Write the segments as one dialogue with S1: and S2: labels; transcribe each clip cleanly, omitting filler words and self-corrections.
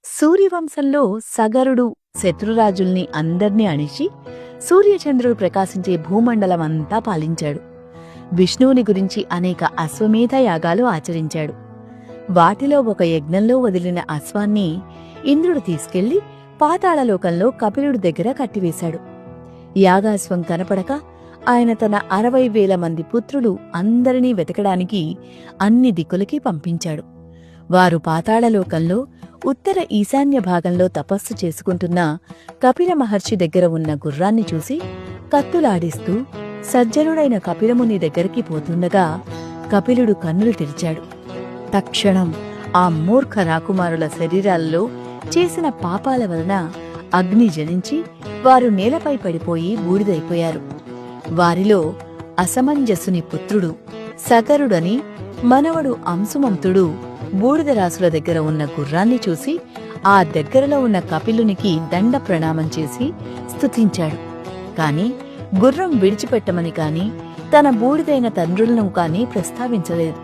S1: సూర్యవంశంలో సగరుడు శత్రురాజుల్ని అందర్నీ అణిచి సూర్యచంద్రుడు ప్రకాశించే భూమండలమంతా పాలించాడు. విష్ణువుని గురించి అనేక అశ్వమేధ యాగాలు ఆచరించాడు. వాటిలో ఒక యజ్ఞంలో వదిలిన అశ్వాన్ని ఇంద్రుడు తీసుకెళ్లి పాతాళలోకంలో కపిలుడి దగ్గర కట్టివేశాడు. యాగాశ్వం కనపడక ఆయన తన 60,000 మంది పుత్రులు అందరినీ వెతకడానికి అన్ని దిక్కులకి పంపించాడు. వారు పాతాళలోకంలో ఉత్తర ఈశాన్య భాగంలో తపస్సు చేసుకుంటున్న కపిల మహర్షి దగ్గర ఉన్న గుర్రాన్ని చూసి కత్తులాడిస్తూ సజ్జనుడైన కపిలముని దగ్గరికి పోతుండగా కపిలుడు కన్నులు తెరిచాడు. తక్షణం ఆ మూర్ఖ రాకుమారుల శరీరాల్లో చేసిన పాపాల వలన అగ్ని జనించి వారు నేలపై పడిపోయి బూడిదైపోయారు. వారిలో అసమంజసుని పుత్రుడు సగరుడని మనవడు అంశుమంతుడు బూడిదరాసుల దగ్గర ఉన్న గుర్రాన్ని చూసి ఆ దగ్గరలో ఉన్న కపిలునికి దండ ప్రణామం చేసి స్తుతించాడు. కాని గుర్రం విడిచిపెట్టమని కాని తన బూడిదైన తండ్రులను కాని ప్రస్తావించలేదు.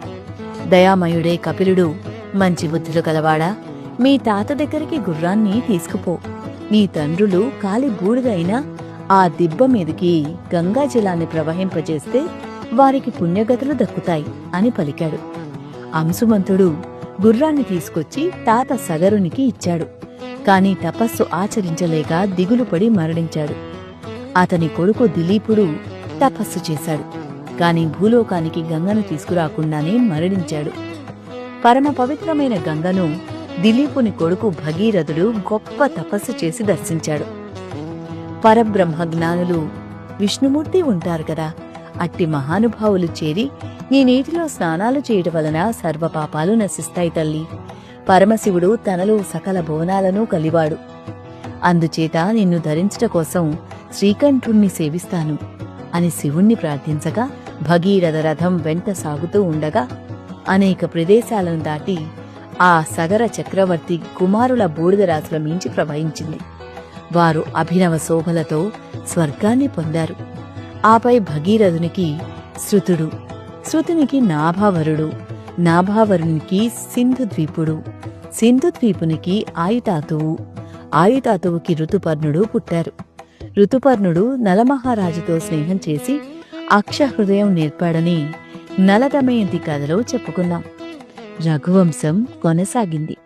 S1: దయామయుడే కపిలుడు, మంచి బుద్ధిలో కలవాడా, మీ తాత దగ్గరికి గుర్రాన్ని తీసుకుపో. నీ తండ్రులు కాలి బూడిదైన ఆ దిబ్బ మీదికి గంగాజలాన్ని ప్రవహింపజేస్తే వారికి పుణ్యగతులు దక్కుతాయి అని పలికాడు. అంశుమంతుడు గుర్రాన్ని తీసుకొచ్చి తాత సగరునికి ఇచ్చాడు. కాని తపస్సు ఆచరించలేక దిగులుపడి మరణించాడు. అతని కొడుకు దిలీపుడు తపస్సు చేశాడు. కాని భూలోకానికి గంగను తీసుకురాకుండానే మరణించాడు. పరమ పవిత్రమైన గంగను దిలీపుని కొడుకు భగీరథుడు గొప్ప తపస్సు చేసి దర్శించాడు. పరబ్రహ్మ జ్ఞానులు విష్ణుమూర్తి ఉంటారు కదా, అట్టి మహానుభావులు చేరి నీ నీటిలో స్నానాలు చేయటం వలన సర్వపాపాలు నశిస్తాయి తల్లి. పరమశివుడు తనలో సకల భువనాలను కలివాడు. అందుచేత నిన్ను ధరించట కోసం శ్రీకంఠుణ్ణి సేవిస్తాను అని శివుణ్ణి ప్రార్థించగా భగీరథ రథం వెంట సాగుతూ ఉండగా అనేక ప్రదేశాలను దాటి ఆ సగర చక్రవర్తి కుమారుల బూడిదరాశుల మించి ప్రవహించింది. వారు అభినవ శోభలతో స్వర్గాన్ని పొందారు. ఆపై భగీరథునికి శృతుడు, శృతునికి నాభావరుడు, నాభావరునికి సింధుద్వీపుడు, సింధుద్వీపునికి ఆయుతాతువు, ఆయుతాతువుకి ఋతుపర్ణుడు పుట్టారు. ఋతుపర్ణుడు నలమహారాజుతో స్నేహం చేసి అక్షహృదయం నేర్పాడని నలదమయంతి కథలో చెప్పుకున్నాం. రఘువంశం కొనసాగింది.